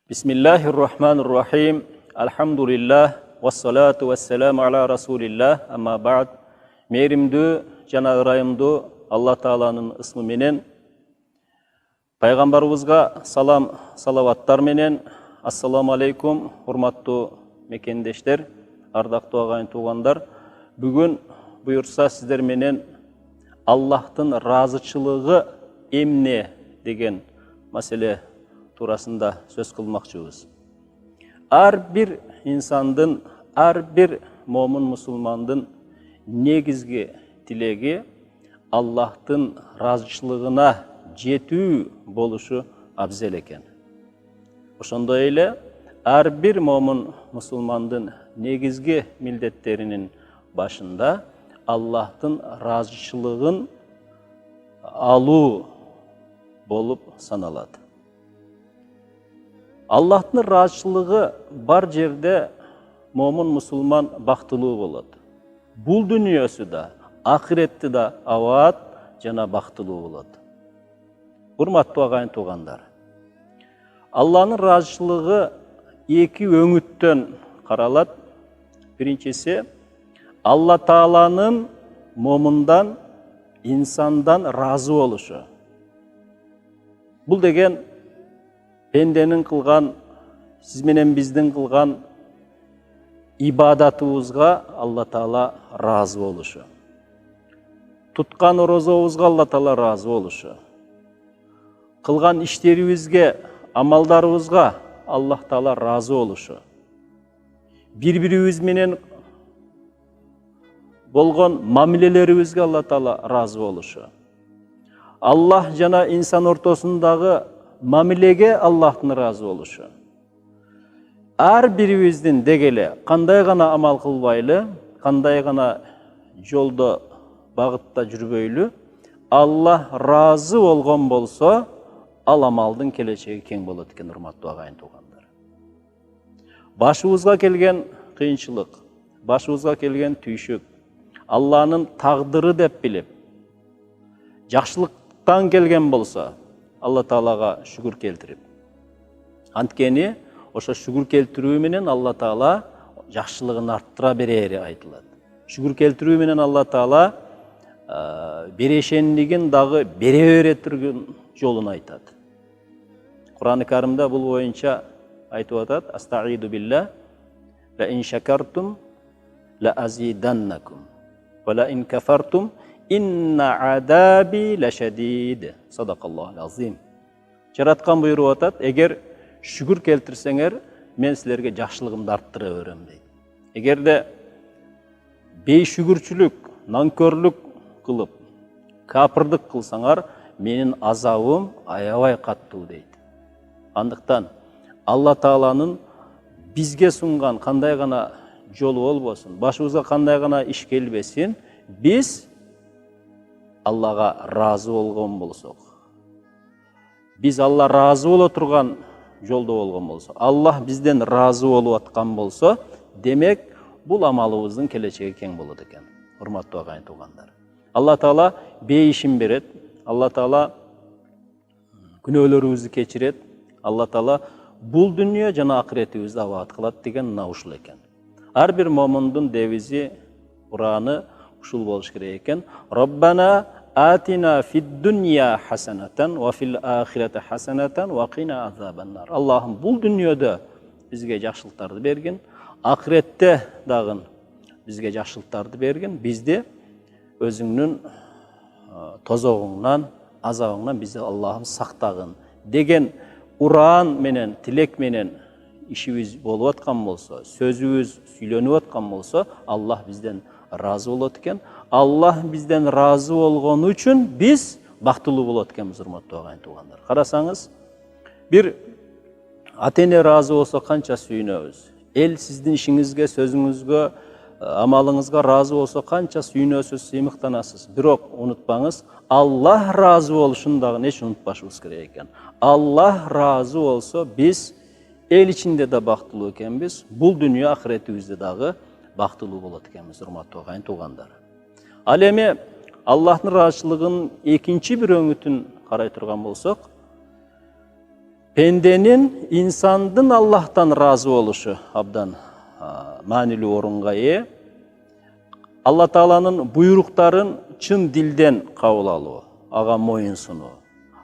Bismillahirrahmanirrahim. Alhamdulillah. Wassalatu wassalamu ala Rasulillah. Amma ba'd. Meyrimdүү жана ырайымдуу Алла Тааланын ысмы менен пайгамбарыбызга салам, салаваттар менен ассаламу алейкум, урматтуу мекендештер, ардактуу агайын туугандар. Бүгүн буюрса сиздер менен Аллахтын разычылыгы эмне деген маселе турасында сөз кылмакчыбыз. Ар бир инсандын, ар бир момун мусулмандын негизги тилеги Аллахтын разычылыгына жетүү болушу абзел экен. Ошондой эле ар бир момун мусулмандын негизги милдеттеринин башында Аллахтын разычылыгын алуу болуп саналат. Аллахтын разычылыгы бар жерде момун мусулман бактылуу болот. Бул дүнүйөсү да, ахиретти да абат жана бактылуу болот. Урматтуу агайын туугандар, Алланын разычылыгы эки өңүттөн каралат. Биринчиси Алла Тааланын момундан, инсандан разы болушу. Бул деген пенденин кылган, сиз менен биздин кылган ибадатыбызга Алла Таала разы болушу. Туткан орозобузга Алла Таала разы болушу. Кылган иштерибизге, амалдарыбызга Алла Таала разы болушу. Бири-бирибиз менен болгон мамилелерибизге Алла Таала разы болушу. Аллах жана инсан ортосундагы мамилеге Аллахтын разы болушу. Ар бирибиздин дегеле кандай гана амал кылбайлы, кандай гана жолдо багытта жүрбөйлү, Аллах разы болгон болсо, ал амалдын келечеги кең болот экен, урматтуу агайын туугандар. Башыбызга келген кыйынчылык, башыбызга келген түйшүк, Алланын тагдыры деп билип, жакшылыктан келген болсо, Алла Таалага шүгүр келтирип. Анткени ошо шүгүр келтирүү менен Алла Таала жакшылыгын арттыра берери айтылат. Шүгүр келтирүү менен Алла Таала берешендигин дагы бере беретирген жолун айтат. Кур'ан-ы Каримде бул боюнча айтып атат: "Астаиду билла ла ин шакартум ла азиданнакум ва ла ин кафартум инна адаби лашадид." Садакаллаху азим. Жараткан буйруп атат: "Эгер шүгүр келтирсеңер, мен силерге жакшылыгымды арттыра берем" дейт. Эгерде бейшүгүрчүлүк, нанкөрлүк кылып, капырдык кылсаңар, менин азабым аябай каттуу дейт. Андыктан Алла Тааланын бизге сунган кандай гана жолу болбосун, башыбызга кандай гана иш келбесин, биз Аллага разы болгон болсок, биз Алла разы боло турган жолдо болгон болсо, Аллах бизден разы болуп аткан болсо, демек бул амалыбыздын келечеги кең болот экен. Урматтуу агайын туугандар, Алла Таала бейишин берет, Алла Таала күнөөлөрүбүздү кечирет, Алла Таала бул дүнүйө жана акыретибизди абат кылат деген мына ушул экен. Ар бир момундун девизи, ураны ушул болуш керек экен. Роббана атина фид дунья хасанатан ва фил ахирати хасанатан ва кина азабаннар. Аллахым бул дүнүйөдө бизге жакшылыктарды бергин, акыретте дагы бизге жакшылыктарды бергин, бизди өзүңнүн тозогуңнан, азабыңнан бизди Аллахым сактагын деген уран менен, тилек менен ишибиз болуп аткан болсо, сөзүбүз сүйлөнүп аткан болсо, Аллах бизден разы болот экен. Аллах бизден разы болгон үчүн биз бактылуу болот экенбиз, урматтуу агайын туугандар. Карасаңыз, бир ата-эне разы болсо канча сүйүнөбүз. Эл сиздин ишиңизге, сөзүңүзгө, амалыңызга разы болсо канча сүйүнөсүз, сыймыктанасыз. Бирок унутпаңыз, Аллах разы болушун дагы эч унутпашыбыз керек экен. Аллах разы болсо, биз эл ичинде да бактылуу экенбиз, бул дүнүйө акыретибизде дагы бактылуу болот экенбиз, урматтуу агайын туугандар. Ал эми Аллахтын разычылыгынын экинчи бир өңүтүн карай турган болсок, Pendenin insandın Allah'tan razı oluşu abdan manili orunga ие. Allah Taala'nın buyruktарын çın dilden kabul alуу, aga moyun sunуу.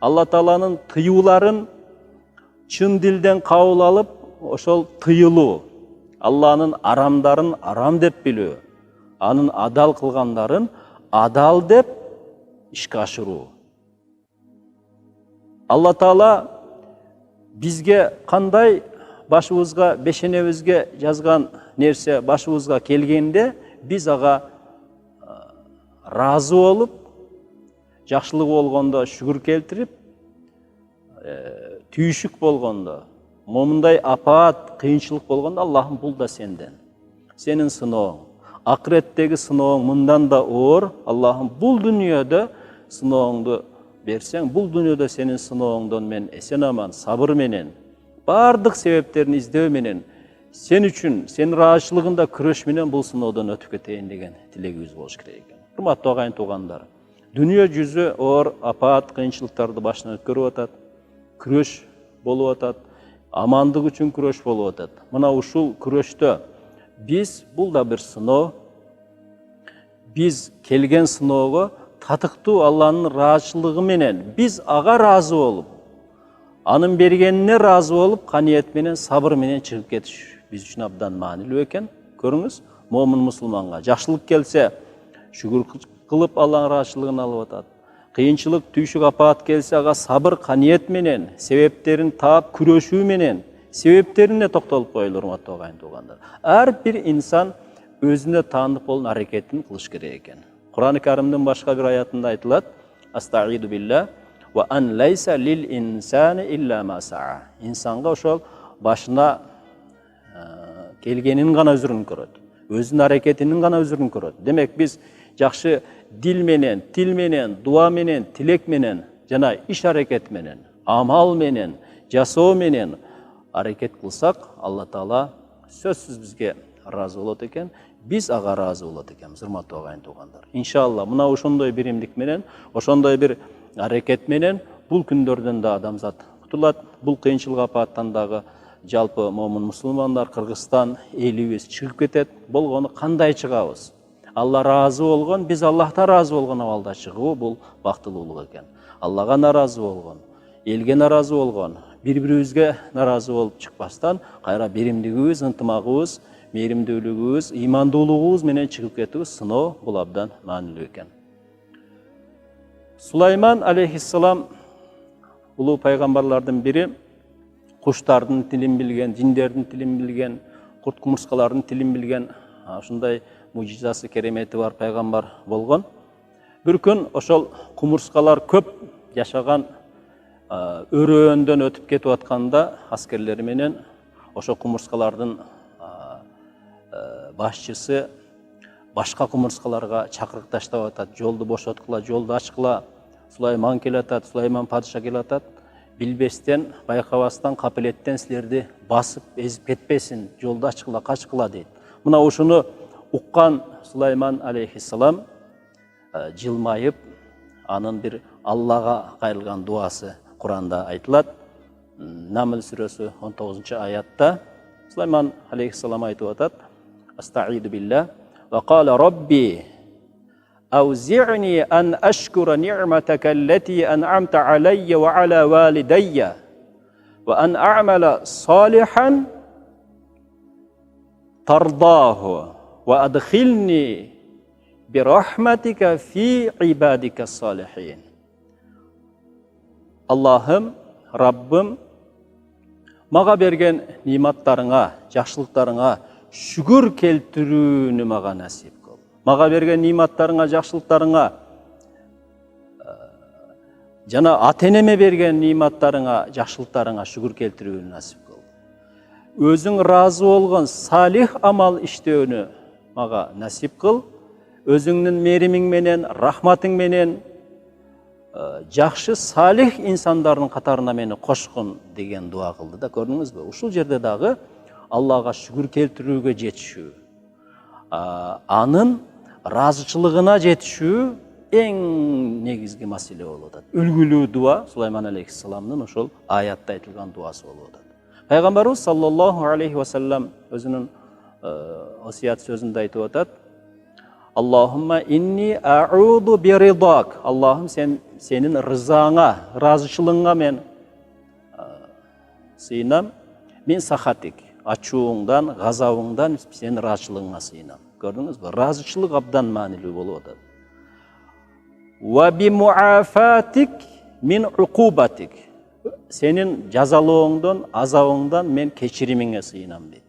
Allah Taala'nın tıyuların çın dilden kabul alıp oşol tıyılуу. Allah'ın aramdарын aram dep bilүү. Anın adal kılgandарын adal dep işke aşırуу. Allah Taala bizge kандай başыбызга, бешенебизге жазган нерсе başыбызга келгенде biz aga razı olup, жақшылық болгондо шүгүр келтирип, түйшүк болгондо, момундай апаат, кыйынчылык болгондо Аллахым бул да сенден. Сенин сынооң, акыреттеги сынооң мындан да оор. Аллахым бул дүнүйөдө сынооңду берсең, бул дүнүйөдө сенин сынооңдон мен эсен аман, сабыр менен, бардык себептерин издөө менен sen üçün, senin rahatçılığında küröş менен бул сыноодон өтүп кетейин деген тилегибиз болуш керек экен. Урматтуу агайын туугандар, дүнүйө жүзү оор апаат, кыйынчылыктарды башынан өткөрүп атат, күрөш болуп атат, амандык үчүн күрөш болуп атат. Мына ушул күрөштө биз, бул да бир сыноо, биз келген сыноого татыктуу Алланын раатчылыгы менен биз ага разы болуп, анын бергенине разы болуп, каниет менен, сабыр менен чыгып кетиш биз үчүн абдан маанилүү экен. Көрүңүз, момун мусулманга жакшылык келсе, шүгүр кылып Алланын раатчылыгын алып атат. Кыйынчылык, түйшүк, апаат келсе, ага сабыр, каниет менен, себептерин таап күрөшүү менен, себептерине токтолуп коелу, урматтуу агайын туугандар. Ар бир инсан өзүнө таандык болгон аракетин кылыш керек экен. Кур'ан-ы Каримдин башка бир аятында айтылат: "Астаиду билла ва ан лайса лил инсани илля ма саа." Инсанга ошол башына келгенин гана өзүрүн көрөт. Өзүнүн аракетинин гана өзүрүн көрөт. Демек биз жакшы дил менен, тил менен, дуа менен, тилек менен жана иш аракет менен, амал менен, жасоо менен аракет кылсак, Алла Таала сөзсүз бизге разы болот экен. Биз ага разы болот экенбиз, урматтуу агайын туугандар. Иншалла, мына ошондой биримдик менен, ошондой бир аракет менен бул күндөрдөн да адамзат кутулат. Бул кыйынчылык апааттан дагы жалпы момун мусулмандар, Кыргызстан элибиз чыгып кетет. Болгону кандай чыгабыз? Алла разы болгон, биз Аллахта разы болгон абалда чыгуу бул бактылуулук экен. Аллага наразы болгон, элге наразы болгон, бири-бирибизге наразы болуп чыкпастан, кайра биримдигибиз, ынтымагыбыз, мээримдүүлүгүбүз, ыймандуулугубуз менен чыгып кетүүбүз сыноо бул абдан маанилүү экен. Сулайман алейхиссалам улуу пайгамбарлардын бири, куштардын тилин билген, жиндердин тилин билген, курт кумурскалардын тилин билген, ушундай мужизасы, керемети бар пайгамбар болгон. Бир күн ошол кумурскалар көп жашаган өрөөндөн өтүп кетип атканда аскерлери менен ошо кумурскалардын башчысы башка кумурскаларга чакырык таштап атат: жолду бошоткула, жолду ачкыла, Сулайман келатат, Сулайман падыша келатат, билбестен, байкабастан, капелеттен силерди басып, эзип кетпесин, жолду ачкыла, качкыла дейт. Мына ушуну уккан Сулайман алейхиссалам жылмайып, анын бир Аллага кайрылган дуасы Куранда айтылат. Намл сүрөсү 19-аятта Сулайман алейхиссалам айтып атат: "Астаиду билла ва кала Rabbi أوزعني أن أشكر نعمتك التي أنعمت علي وعلى والدي وأن أعمل صالحا ترضاه وأدخلني برحمتك في عبادك الصالحين." Allah'ım, Rabbim, maga bergen nimattарыңа, жакшылыктарыңа шүгүр келтирүүнү мага насип кыл. Мага берген ниматтарыңа, жакшылыктарыңа жана ата-энеме берген ниматтарыңа, жакшылыктарыңа шүгүр келтирүүнү насип кыл. Өзүң разы болгон салих амал иштөөнү мага насип кыл. Өзүңдүн мээримиң менен, рахматың менен жакшы салих инсандардын катарына мени кошкун деген дуа кылды да, көрдүңүзбү? Ушул жерде дагы Аллага шүгүр келтирүүгө жетишүү, анын разычылыгына жетишүү eң негизги маселе болуп атат. Үлгүлүү дуа Сулайман алейхиссаламдын ошол аятта айтылган дуасы болуп атат. Пайгамбарыбыз саллаллаху алейхи ва саллям өзүнүн осият сөзүндө айтып атат: Аллахумма инни а'уду биридак. Аллахым сенин рызаңа, разычылыгыңа мен сыйынам. Мин сахатик, ачууңдан, газабыңдан сенин разычылыгыңа сыйынам. Көрдүңүзбү? Разычылык абдан маанилүү болуп атат. Ва би муафатик мин уқубатик. Сенин жазалооңдон, азабыңдан мен кечиримиңе сыйынам дейт.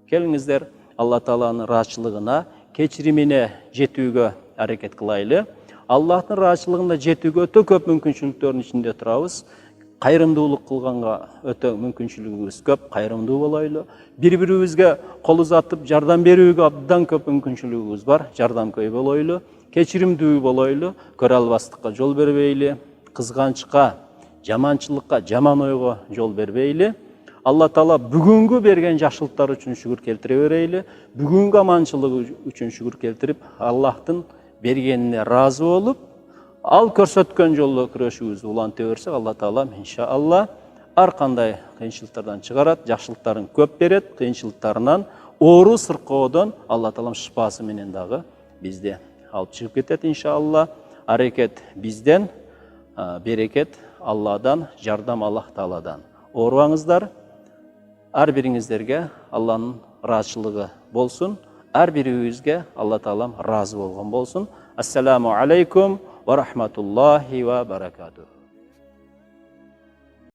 Келиңиздер, Алла Тааланын разычылыгына, кечиримине жетүүгө аракет кылайлы. Аллахтын разычылыгына жетүүгө өтө көп мүмкүнчүлүктөрдүн ичинде турабыз. Кайрымдуулук кылганга өтө мүмкүнчүлүгүбүз көп, кайрымдуу болойлу. Бири-бирибизге кол узатып жардам берүүгө абдан көп мүмкүнчүлүгүбүз бар. Жардамкөй болойлу, кечиримдүү болойлу, көрө албастыкка жол бербейли, кызганычка, жаманчылыкка, жаман ойго жол бербейли. Алла Таала бүгүнгү берген жакшылыктар үчүн шүгүр келтире берейли. Бүгүнгү аманчылыгы үчүн шүгүр келтирип, Аллахтын бергенине разы болуп, ал көрсөткөн жолдо күрөшүүбүздү уланта берсек, Алла Таала иншаалла ар кандай кыйынчылыктардан чыгарат, жакшылыктарын көп берет, кыйынчылыктарынан, оору сыркоодон Алла Таалам шыпасы менен дагы бизди алып чыгып кетет иншаалла. Аракет бизден, берекет Алладан, жардам Аллах Тааладан. Оорубаңыздар, ар бириңиздерге Алланын ыраазычылыгы болсун, ар бирибизге Алла Таалам разы болгон болсун. Ассаламу алейкум ва рахматуллахи ва баракатух.